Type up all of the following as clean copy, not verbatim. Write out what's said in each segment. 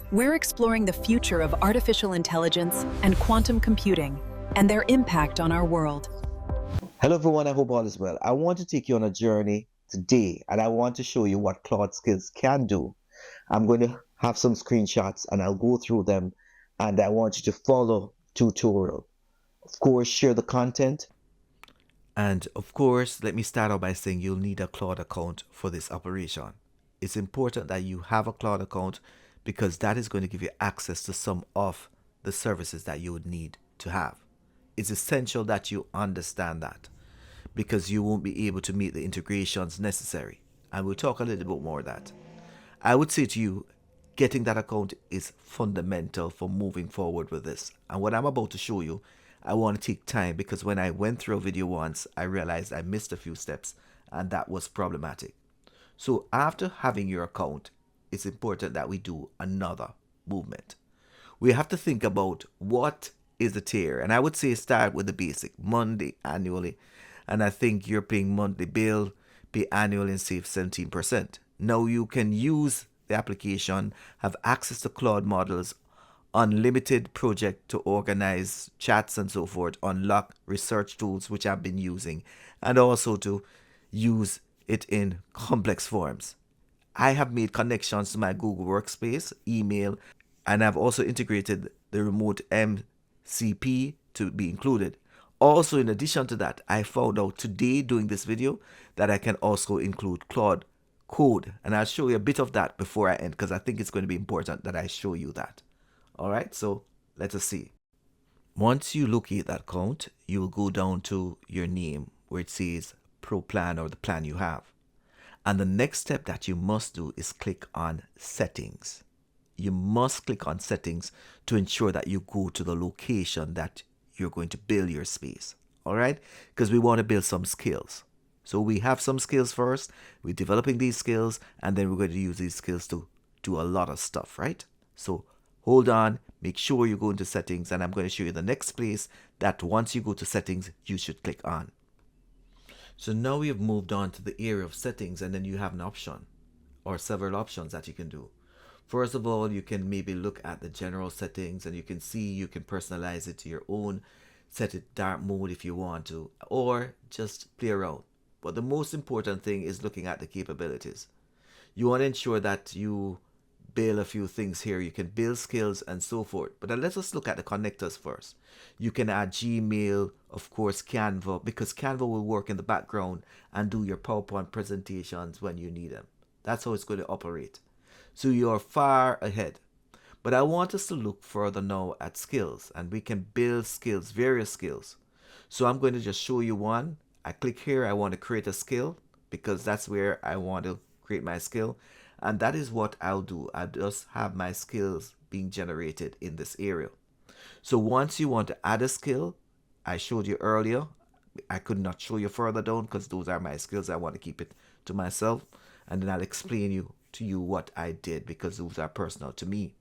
We're exploring the future of artificial intelligence and quantum computing and their impact on our world. Hello everyone, I hope all is well. I want to take you on a journey today and I want to show you what Claude Skills can do. I'm going to have some screenshots and I'll go through them and I want you to follow tutorial. Of course, share the content. And of course, let me start out by saying you'll need a Claude account for this operation. It's important that you have a Claude account because that is going to give you access to some of the services that you would need to have. It's essential that you understand that because you won't be able to meet the integrations necessary. And we'll talk a little bit more of that. I would say to you, getting that account is fundamental for moving forward with this. And what I'm about to show you, I want to take time because when I went through a video once, I realized I missed a few steps and that was problematic. So after having your account, it's important that we do another movement. We have to think about what is the tier. And I would say start with the basic, monthly, annually. And I think you're paying monthly bill, pay annually and save 17%. Now you can use the application, have access to Claude models, unlimited project to organize chats and so forth, unlock research tools which I've been using, and also to use it in complex forms. I have made connections to my Google Workspace, email, and I've also integrated the remote MCP to be included. Also, in addition to that, I found out today doing this video that I can also include Claude Code, and I'll show you a bit of that before I end because I think it's going to be important that I show you that. All right, so let us see. Once you locate that account, you will go down to your name where it says Pro Plan or the plan you have. And the next step that you must do is click on Settings. You must click on Settings to ensure that you go to the location that you're going to build your space. All right, because we want to build some skills. So we have some skills first, we're developing these skills, and then we're going to use these skills to do a lot of stuff, right? So hold on, make sure you go into settings, and I'm going to show you the next place that once you go to settings, you should click on. So now we have moved on to the area of settings, and then you have an option or several options that you can do. First of all, you can maybe look at the general settings and you can see you can personalize it to your own, set it dark mode if you want to, or just play around. But the most important thing is looking at the capabilities. You want to ensure that you build a few things here. You can build skills and so forth. But let us look at the connectors first. You can add Gmail, of course, Canva, because Canva will work in the background and do your PowerPoint presentations when you need them. That's how it's going to operate. So you're far ahead. But I want us to look further now at skills, and we can build skills, various skills. So I'm going to just show you one. I click here, I want to create a skill because that's where I want to create my skill. And that is what I'll do. I just have my skills being generated in this area. So once you want to add a skill, I showed you earlier, I could not show you further down because those are my skills. I want to keep it to myself. And then I'll explain to you what I did because those are personal to me.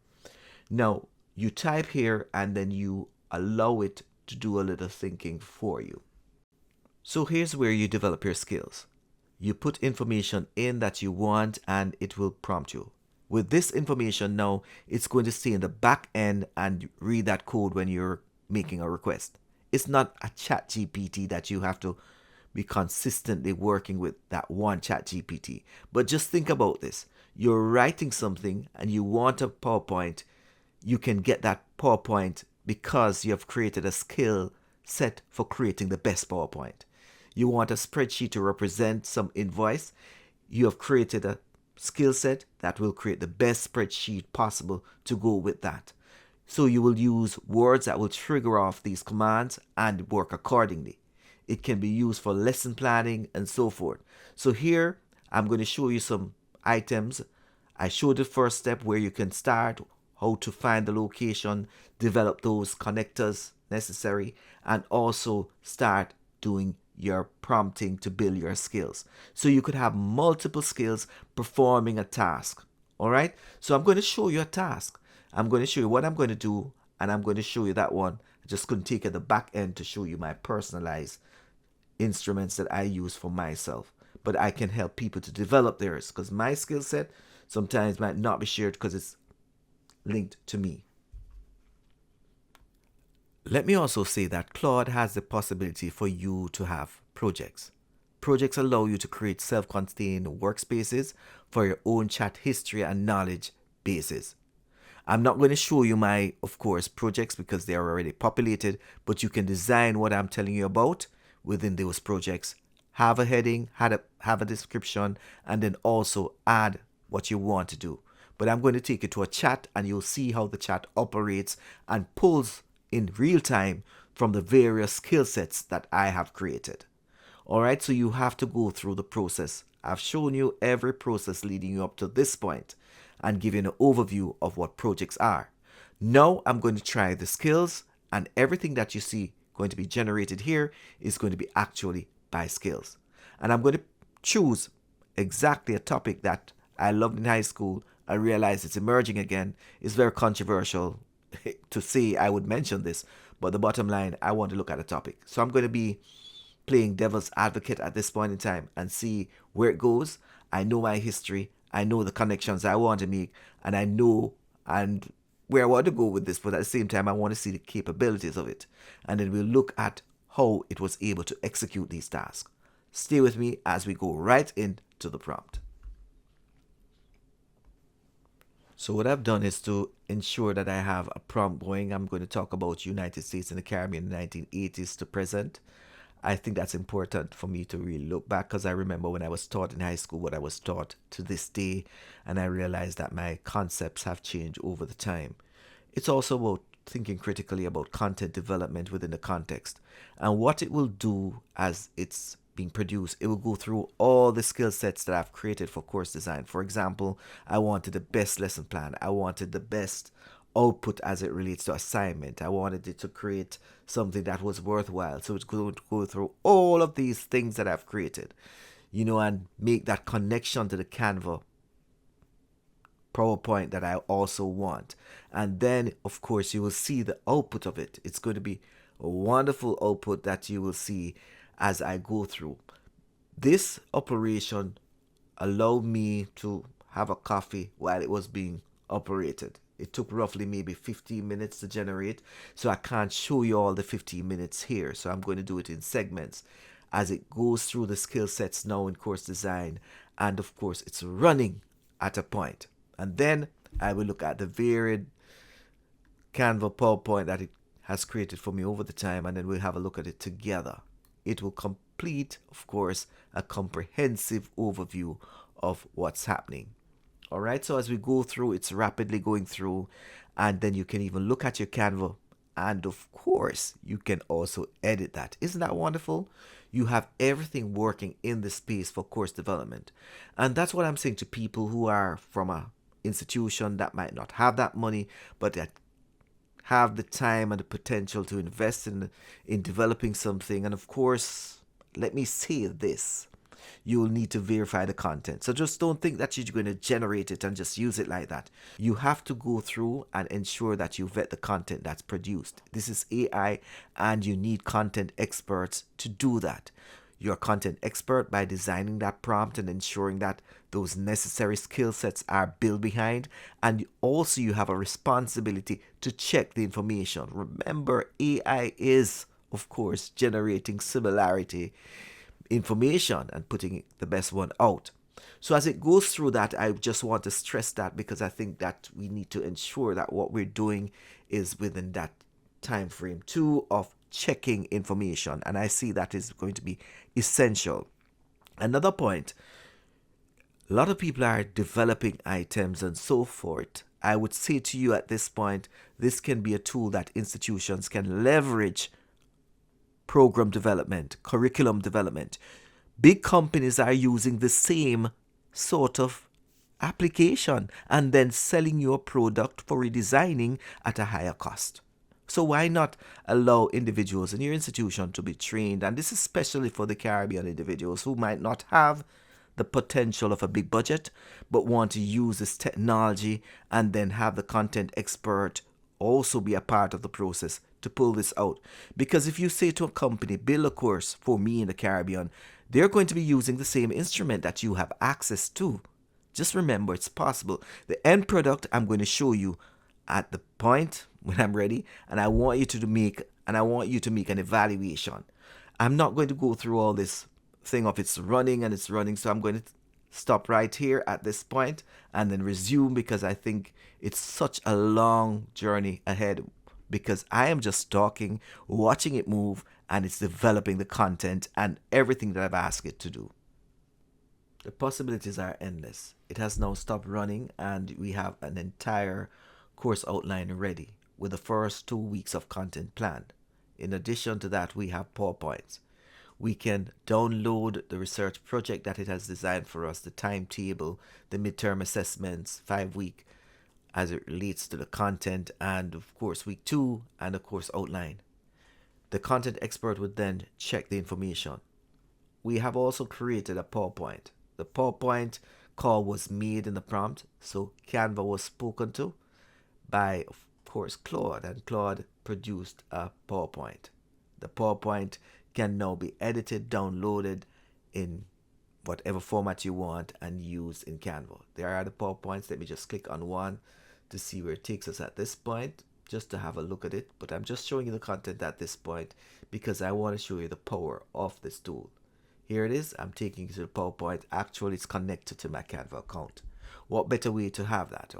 Now, you type here and then you allow it to do a little thinking for you. So here's where you develop your skills. You put information in that you want and it will prompt you. With this information now, it's going to stay in the back end and read that code when you're making a request. It's not a chat GPT that you have to be consistently working with that one chat GPT. But just think about this. You're writing something and you want a PowerPoint. You can get that PowerPoint because you have created a skill set for creating the best PowerPoint. You want a spreadsheet to represent some invoice. You have created a skill set that will create the best spreadsheet possible to go with that. So you will use words that will trigger off these commands and work accordingly. It can be used for lesson planning and so forth. So here I'm going to show you some items. I showed the first step where you can start, how to find the location, develop those connectors necessary, and also start doing your prompting to build your skills. So you could have multiple skills performing a task. All right. So I'm going to show you a task. I'm going to show you what I'm going to do, and I'm going to show you that one. I just couldn't take at the back end to show you my personalized instruments that I use for myself. But I can help people to develop theirs because my skill set sometimes might not be shared because it's linked to me. Let me also say that Claude has the possibility for you to have projects. Projects allow you to create self-contained workspaces for your own chat history and knowledge bases. I'm not going to show you my, of course, projects because they are already populated, but you can design what I'm telling you about within those projects. Have a heading, have a description, and then also add what you want to do. But I'm going to take you to a chat and you'll see how the chat operates and pulls in real time from the various skill sets that I have created. All right, so you have to go through the process. I've shown you every process leading you up to this point and given an overview of what projects are. Now I'm going to try the skills, and everything that you see going to be generated here is going to be actually by skills. And I'm going to choose exactly a topic that I loved in high school. I realize it's emerging again. It's very controversial to say I would mention this, but the bottom line, I want to look at a topic. So I'm going to be playing devil's advocate at this point in time and see where it goes. I know my history. I know the connections I want to make, and I know and where I want to go with this, but at the same time, I want to see the capabilities of it. And then we'll look at how it was able to execute these tasks. Stay with me as we go right into the prompt. So what I've done is to ensure that I have a prompt going. I'm going to talk about United States and the Caribbean in the 1980s to present. I think that's important for me to really look back, because I remember when I was taught in high school what I was taught to this day, and I realized that my concepts have changed over the time. It's also about thinking critically about content development within the context and what it will do as it's being produced. It will go through all the skill sets that I've created for course design. For example, I wanted the best lesson plan. I wanted the best output as it relates to assignment. I wanted it to create something that was worthwhile. So it's going to go through all of these things that I've created, and make that connection to the Canva PowerPoint that I also want. And then, of course, you will see the output of it. It's going to be a wonderful output that you will see as I go through. This operation allowed me to have a coffee while it was being operated. It took roughly maybe 15 minutes to generate, so I can't show you all the 15 minutes here. So I'm going to do it in segments as it goes through the skill sets now in course design. And of course, it's running at a point. And then I will look at the varied Canva PowerPoint that it has created for me over the time, and then we'll have a look at it together. It will complete, of course, a comprehensive overview of what's happening. All right, so as we go through, it's rapidly going through, and then you can even look at your Canva, and of course, you can also edit that. Isn't that wonderful? You have everything working in the space for course development. And that's what I'm saying to people who are from a institution that might not have that money, but that have the time and the potential to invest in developing something. And of course, let me say this. You'll need to verify the content. So just don't think that you're going to generate it and just use it like that. You have to go through and ensure that you vet the content that's produced. This is AI, and you need content experts to do that. You're a content expert by designing that prompt and ensuring that those necessary skill sets are built behind. And also you have a responsibility to check the information. Remember, AI is, of course, generating similarity information and putting the best one out. So as it goes through that, I just want to stress that, because I think that we need to ensure that what we're doing is within that time frame too of checking information, and I see that is going to be essential. Another point, a lot of people are developing items and so forth. I would say to you at this point, this can be a tool that institutions can leverage. Program development, curriculum development. Big companies are using the same sort of application and then selling your product for redesigning at a higher cost. So why not allow individuals in your institution to be trained? And this is especially for the Caribbean individuals who might not have the potential of a big budget, but want to use this technology, and then have the content expert also be a part of the process to pull this out. Because if you say to a company, build a course for me in the Caribbean, they're going to be using the same instrument that you have access to. Just remember, it's possible. The end product I'm going to show you at the point when I'm ready, and I want you to make an evaluation. I'm not going to go through all this thing of it's running and it's running, so I'm going to stop right here at this point and then resume, because I think it's such a long journey ahead, because I am just talking, watching it move, and it's developing the content and everything that I've asked it to do. The possibilities are endless. It has now stopped running, and we have an entire course outline ready with the first 2 weeks of content planned. In addition to that, we have PowerPoints. We can download the research project that it has designed for us, the timetable, the midterm assessments, 5-week as it relates to the content, and of course week 2 and the course outline. The content expert would then check the information. We have also created a PowerPoint. The PowerPoint call was made in the prompt, so Canva was spoken to by, of course, Claude, and Claude produced a PowerPoint. The PowerPoint can now be edited, downloaded in whatever format you want, and used in Canva. There are the PowerPoints. Let me just click on one to see where it takes us at this point, just to have a look at it. But I'm just showing you the content at this point because I want to show you the power of this tool. Here it is. I'm taking you to the PowerPoint. Actually, it's connected to my Canva account. What better way to have that?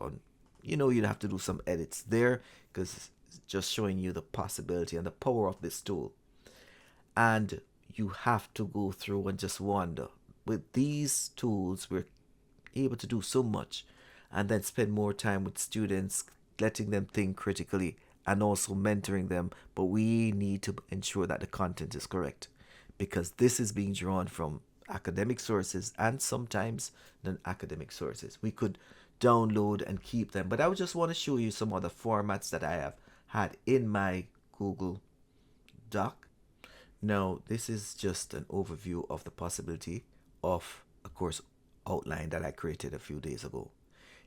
You'd have to do some edits there, because it's just showing you the possibility and the power of this tool. And you have to go through and just wonder. With these tools, we're able to do so much, and then spend more time with students, letting them think critically and also mentoring them. But we need to ensure that the content is correct, because this is being drawn from academic sources and sometimes non-academic sources. We could download and keep them, but I would just want to show you some other formats that I have had in my Google Doc. Now, this is just an overview of the possibility of a course outline that I created a few days ago.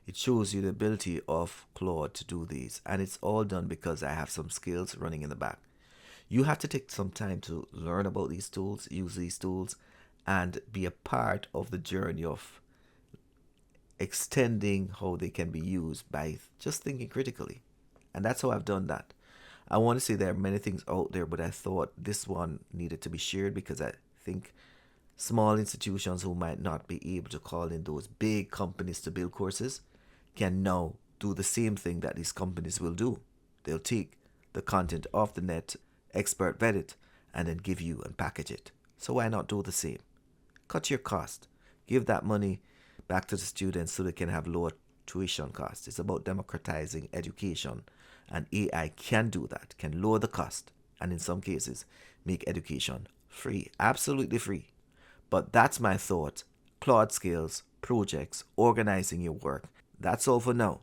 It shows you the ability of Claude to do these, and it's all done because I have some skills running in the back. You have to take some time to learn about these tools, use these tools, and be a part of the journey of extending how they can be used by just thinking critically. And that's how I've done that. I want to say there are many things out there, but I thought this one needed to be shared, because I think small institutions who might not be able to call in those big companies to build courses can now do the same thing that these companies will do. They'll take the content off the net, expert vet it, and then give you and package it. So why not do the same? Cut your cost. Give that money back to the students so they can have lower tuition costs. It's about democratizing education, and AI can do that, can lower the cost, and in some cases make education free, absolutely free. But that's my thought. Claude skills, projects, organizing your work. That's all for now.